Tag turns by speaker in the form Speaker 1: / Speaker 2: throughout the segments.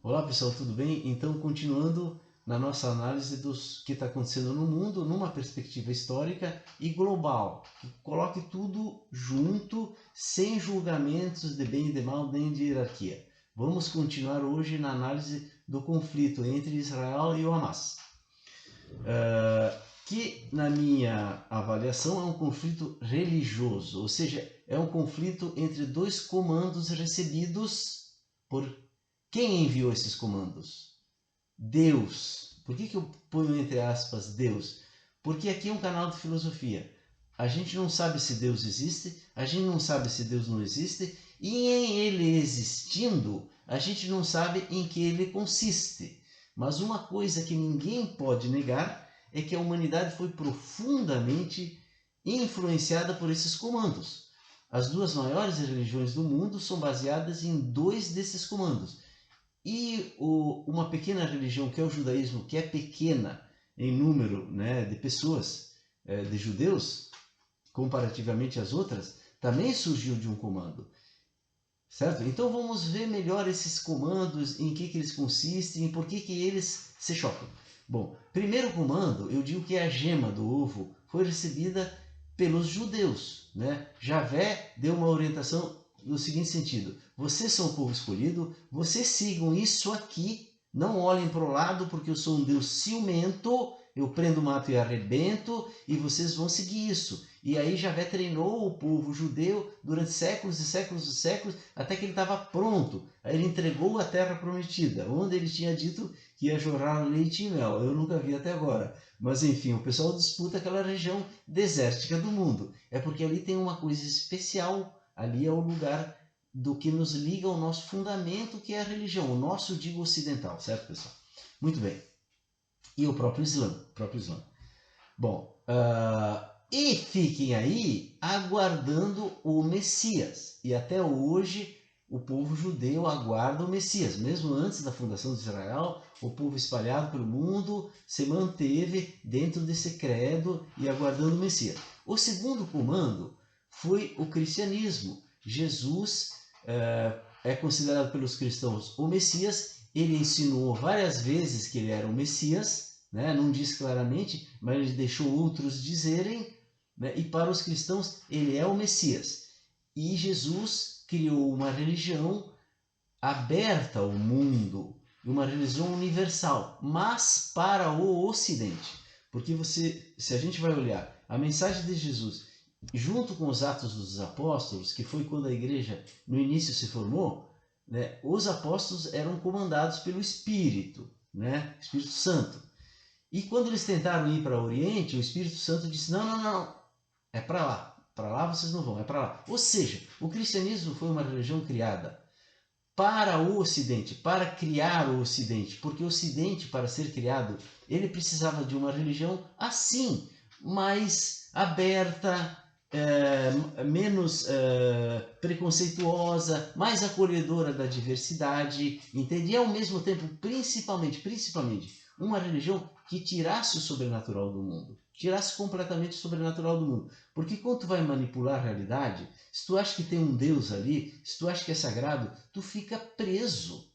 Speaker 1: Olá pessoal, tudo bem? Então, continuando na nossa análise do que está acontecendo no mundo, numa perspectiva histórica e global. Coloque tudo junto, sem julgamentos de bem e de mal, nem de hierarquia. Vamos continuar hoje na análise do conflito entre Israel e o Hamas. Que, na minha avaliação, é um conflito religioso, ou seja, é um conflito entre dois comandos recebidos por quem enviou esses comandos? Deus. Por que eu ponho entre aspas Deus? Porque aqui é um canal de filosofia. A gente não sabe se Deus existe, a gente não sabe se Deus não existe, e em ele existindo, a gente não sabe em que ele consiste. Mas uma coisa que ninguém pode negar é que a humanidade foi profundamente influenciada por esses comandos. As duas maiores religiões do mundo são baseadas em dois desses comandos. E uma pequena religião que é o judaísmo, que é pequena em número, né, de pessoas, de judeus, comparativamente às outras, também surgiu de um comando. Certo? Então vamos ver melhor esses comandos, em que eles consistem e por que eles se chocam. Bom, primeiro comando, eu digo que é a gema do ovo, foi recebida pelos judeus. Né? Javé deu uma orientação no seguinte sentido: vocês são o povo escolhido, vocês sigam isso aqui, não olhem para o lado, porque eu sou um Deus ciumento, eu prendo o mato e arrebento, e vocês vão seguir isso. E aí Javé treinou o povo judeu durante séculos e séculos e séculos, até que ele estava pronto. Aí ele entregou a terra prometida, onde ele tinha dito que ia jorrar leite e mel. Eu nunca vi até agora. Mas enfim, o pessoal disputa aquela região desértica do mundo. É porque ali tem uma coisa especial. Ali é o lugar do que nos liga ao nosso fundamento, que é a religião. O nosso, digo, ocidental, certo, pessoal? Muito bem. E o próprio Islã. Bom, e fiquem aí aguardando o Messias. E até hoje o povo judeu aguarda o Messias. Mesmo antes da fundação de Israel, o povo espalhado pelo mundo se manteve dentro desse credo e aguardando o Messias. O segundo comando foi o cristianismo. Jesus é considerado pelos cristãos o Messias. Ele ensinou várias vezes que ele era o Messias, né? Não diz claramente, mas ele deixou outros dizerem, né? E para os cristãos ele é o Messias. E Jesus criou uma religião aberta ao mundo, uma religião universal, mas para o Ocidente. Porque se a gente vai olhar a mensagem de Jesus junto com os Atos dos Apóstolos, que foi quando a igreja no início se formou, né, os apóstolos eram comandados pelo Espírito, né, Espírito Santo. E quando eles tentaram ir para o Oriente, o Espírito Santo disse: não, não, não, é para lá vocês não vão, é para lá. Ou seja, o cristianismo foi uma religião criada para o Ocidente, para criar o Ocidente, porque o Ocidente, para ser criado, ele precisava de uma religião assim, mais aberta, menos preconceituosa, mais acolhedora da diversidade, entende? E ao mesmo tempo, principalmente, uma religião que tirasse o sobrenatural do mundo, tirasse completamente o sobrenatural do mundo. Porque quando tu vai manipular a realidade, se tu acha que tem um Deus ali, se tu acha que é sagrado, tu fica preso,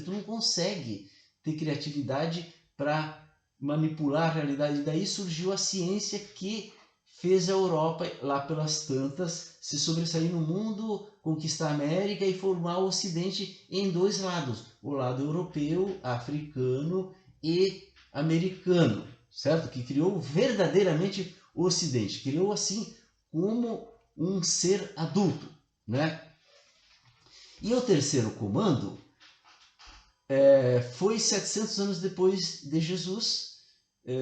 Speaker 1: tu não consegue ter criatividade para manipular a realidade. E daí surgiu a ciência que fez a Europa, lá pelas tantas, se sobressair no mundo, conquistar a América e formar o Ocidente em dois lados, o lado europeu, africano e americano, certo? Que criou verdadeiramente o Ocidente, criou assim como um ser adulto, né? E o terceiro comando foi 700 anos depois de Jesus,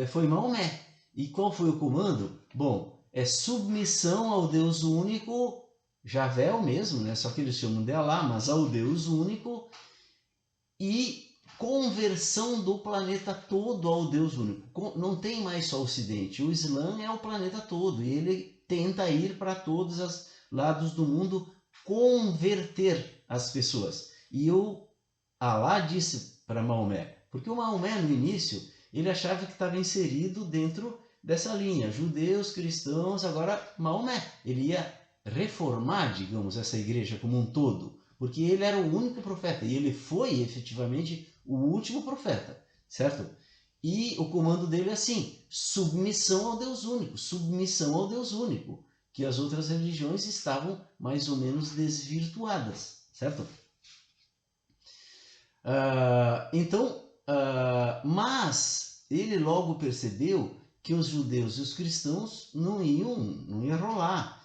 Speaker 1: foi Maomé. E qual foi o comando? Bom, é submissão ao Deus único, Javé é o mesmo, né? Só que eles chamam de Alá, mas ao Deus único, e conversão do planeta todo ao Deus único. Não tem mais só o Ocidente, o Islã é o planeta todo e ele tenta ir para todos os lados do mundo, converter as pessoas. E Alá disse para Maomé, porque o Maomé no início ele achava que estava inserido dentro dessa linha, judeus, cristãos, agora Maomé, ele ia reformar, digamos, essa igreja como um todo, porque ele era o único profeta e ele foi efetivamente o último profeta, certo? E o comando dele é assim: submissão ao Deus único, submissão ao Deus único, que as outras religiões estavam mais ou menos desvirtuadas, certo? Mas ele logo percebeu que os judeus e os cristãos não iam rolar.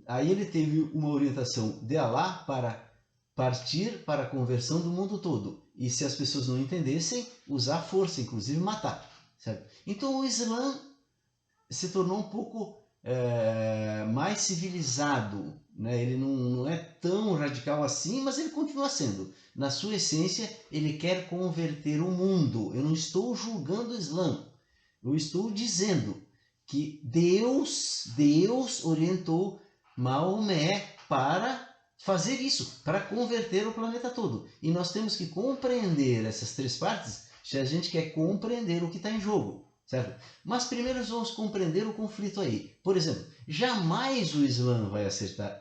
Speaker 1: Aí ele teve uma orientação de Alá para partir para a conversão do mundo todo. E se as pessoas não entendessem, usar força, inclusive matar. Certo? Então o Islã se tornou um pouco mais civilizado, né? Ele não é tão radical assim, mas ele continua sendo. Na sua essência, ele quer converter o mundo. Eu não estou julgando o Islã. Eu estou dizendo que Deus orientou Maomé para fazer isso, para converter o planeta todo. E nós temos que compreender essas três partes se a gente quer compreender o que está em jogo. Certo? Mas primeiro vamos compreender o conflito aí. Por exemplo, jamais o Islã vai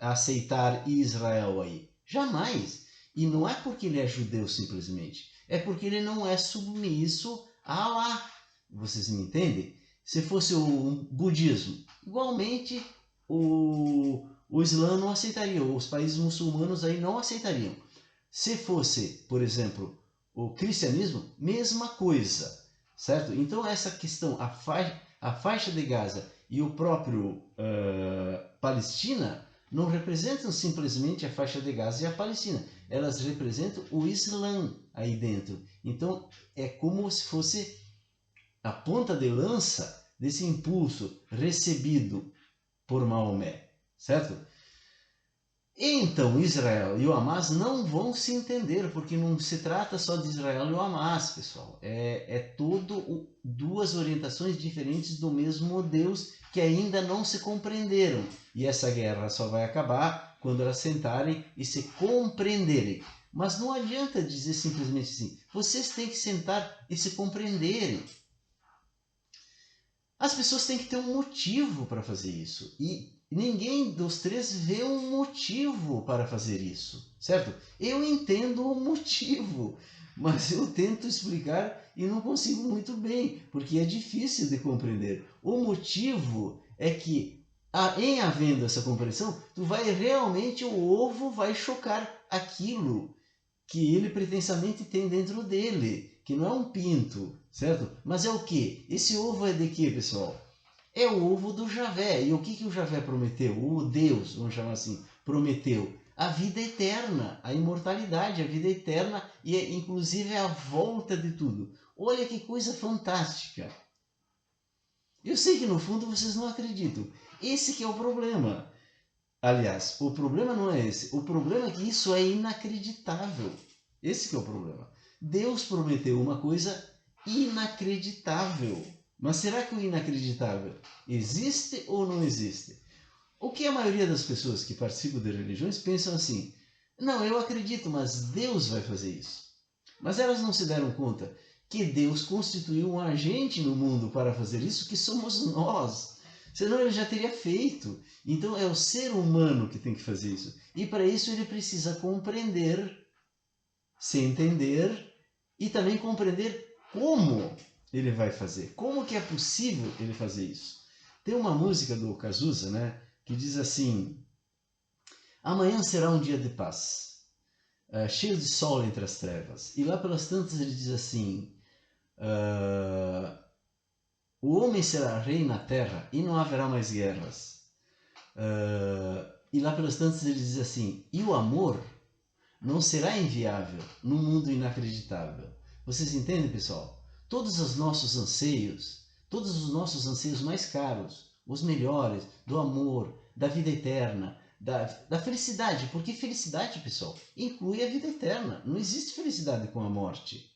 Speaker 1: aceitar Israel aí. Jamais. E não é porque ele é judeu simplesmente. É porque ele não é submisso a Alá. Vocês me entendem? Se fosse o budismo, igualmente o Islã não aceitaria. Os países muçulmanos aí não aceitariam. Se fosse, por exemplo, o cristianismo, mesma coisa. Certo? Então essa questão, a faixa de Gaza e o próprio Palestina não representam simplesmente a faixa de Gaza e a Palestina. Elas representam o Islã aí dentro. Então é como se fosse a ponta de lança desse impulso recebido por Maomé. Certo? Então Israel e o Hamas não vão se entender, porque não se trata só de Israel e o Hamas, pessoal. É duas orientações diferentes do mesmo Deus que ainda não se compreenderam. E essa guerra só vai acabar quando elas sentarem e se compreenderem. Mas não adianta dizer simplesmente assim: vocês têm que sentar e se compreenderem. As pessoas têm que ter um motivo para fazer isso. E ninguém dos três vê um motivo para fazer isso, certo? Eu entendo o motivo, mas eu tento explicar e não consigo muito bem, porque é difícil de compreender. O motivo é que, em havendo essa compreensão, realmente o ovo vai chocar aquilo que ele pretensamente tem dentro dele, que não é um pinto, certo? Mas é o quê? Esse ovo é de quê, pessoal? É o ovo do Javé. E o que o Javé prometeu? O Deus, vamos chamar assim, prometeu a vida eterna, a imortalidade, a vida eterna e inclusive a volta de tudo. Olha que coisa fantástica. Eu sei que no fundo vocês não acreditam. Esse que é o problema. Aliás, o problema não é esse. O problema é que isso é inacreditável. Esse que é o problema. Deus prometeu uma coisa inacreditável. Mas será que o inacreditável existe ou não existe? O que a maioria das pessoas que participam de religiões pensam assim: não, eu acredito, mas Deus vai fazer isso. Mas elas não se deram conta que Deus constituiu um agente no mundo para fazer isso, que somos nós. Senão ele já teria feito. Então é o ser humano que tem que fazer isso. E para isso ele precisa compreender, se entender e também compreender como ele vai fazer. Como que é possível ele fazer isso? Tem uma música do Cazuza, né, que diz assim: amanhã será um dia de paz, cheio de sol entre as trevas. E lá pelas tantas ele diz assim: o homem será rei na terra e não haverá mais guerras. E lá pelas tantas ele diz assim: e o amor não será inviável num mundo inacreditável. Vocês entendem, pessoal? Todos os nossos anseios mais caros, os melhores, do amor, da vida eterna, da felicidade, porque felicidade, pessoal, inclui a vida eterna. Não existe felicidade com a morte.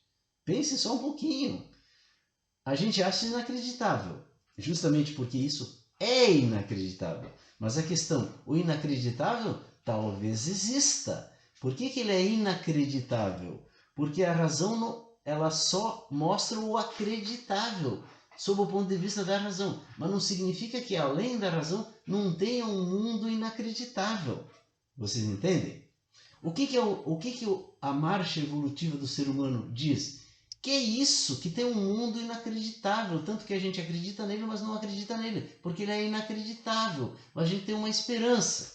Speaker 1: Pense só um pouquinho. A gente acha inacreditável, justamente porque isso é inacreditável. Mas a questão, o inacreditável talvez exista. Por que ele é inacreditável? Porque a razão ela só mostra o acreditável, sob o ponto de vista da razão. Mas não significa que além da razão não tenha um mundo inacreditável. Vocês entendem? A marcha evolutiva do ser humano diz? Que é isso, que tem um mundo inacreditável, tanto que a gente acredita nele, mas não acredita nele, porque ele é inacreditável, mas a gente tem uma esperança.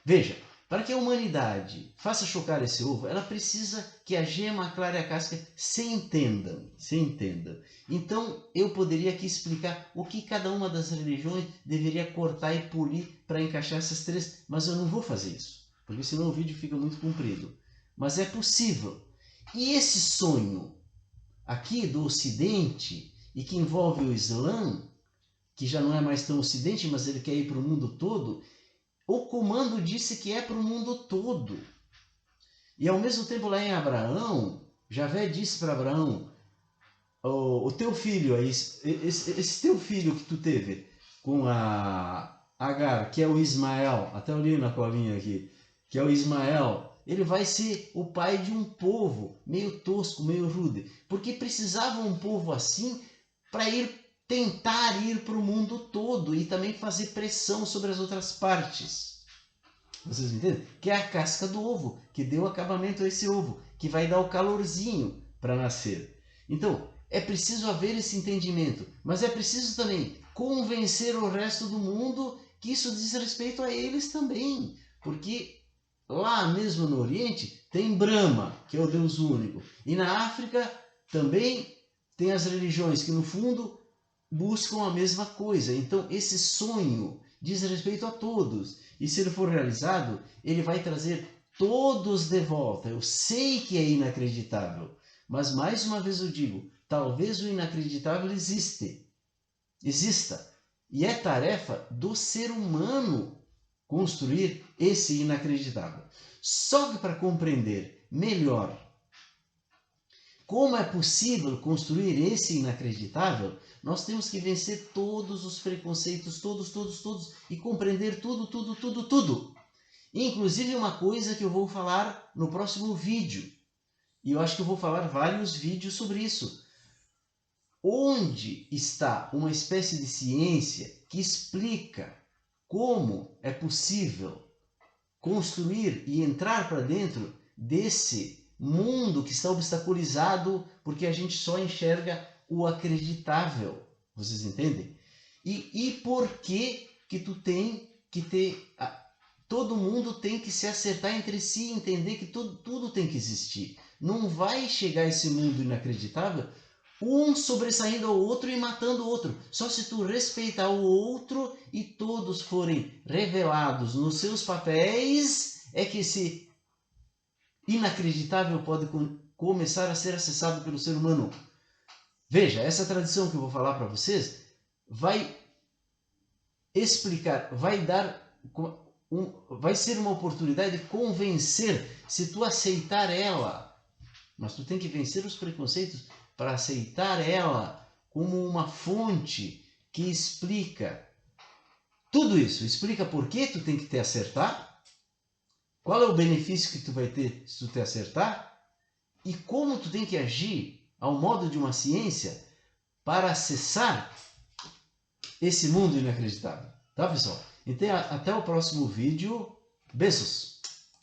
Speaker 1: Veja, para que a humanidade faça chocar esse ovo, ela precisa que a gema, a clara e a casca se entendam, se entendam. Então, eu poderia aqui explicar o que cada uma das religiões deveria cortar e polir para encaixar essas três, mas eu não vou fazer isso, porque senão o vídeo fica muito comprido. Mas é possível. E esse sonho aqui do Ocidente, e que envolve o Islã, que já não é mais tão Ocidente, mas ele quer ir para o mundo todo, o comando disse que é para o mundo todo. E ao mesmo tempo lá em Abraão, Javé disse para Abraão, o teu filho, esse teu filho que tu teve com a Agar, que é o Ismael, até eu li na colinha aqui, que é o Ismael, ele vai ser o pai de um povo meio tosco, meio rude, porque precisava um povo assim para tentar ir para o mundo todo e também fazer pressão sobre as outras partes. Vocês entendem? Que é a casca do ovo, que deu acabamento a esse ovo, que vai dar o calorzinho para nascer. Então, é preciso haver esse entendimento, mas é preciso também convencer o resto do mundo que isso diz respeito a eles também, porque lá mesmo no Oriente tem Brahma, que é o Deus único, e na África também tem as religiões que no fundo buscam a mesma coisa. Então esse sonho diz respeito a todos, e se ele for realizado, ele vai trazer todos de volta. Eu sei que é inacreditável, mas mais uma vez eu digo, talvez o inacreditável exista, e é tarefa do ser humano construir esse inacreditável. Só que para compreender melhor como é possível construir esse inacreditável, nós temos que vencer todos os preconceitos, todos, e compreender tudo. Inclusive uma coisa que eu vou falar no próximo vídeo, e eu acho que eu vou falar vários vídeos sobre isso. Onde está uma espécie de ciência que explica como é possível construir e entrar para dentro desse mundo que está obstaculizado porque a gente só enxerga o acreditável. Vocês entendem? E por que tu tem que ter... Todo mundo tem que se acertar entre si e entender que tudo tem que existir. Não vai chegar esse mundo inacreditável um sobressaindo ao outro e matando o outro. Só se tu respeitar o outro e todos forem revelados nos seus papéis, é que esse inacreditável pode começar a ser acessado pelo ser humano. Veja, essa tradição que eu vou falar para vocês vai explicar, vai ser uma oportunidade de convencer, se tu aceitar ela. Mas tu tem que vencer os preconceitos para aceitar ela como uma fonte que explica tudo isso. Explica por que tu tem que te acertar, qual é o benefício que tu vai ter se tu te acertar e como tu tem que agir ao modo de uma ciência para acessar esse mundo inacreditável. Tá, pessoal? Então, até o próximo vídeo. Beijos!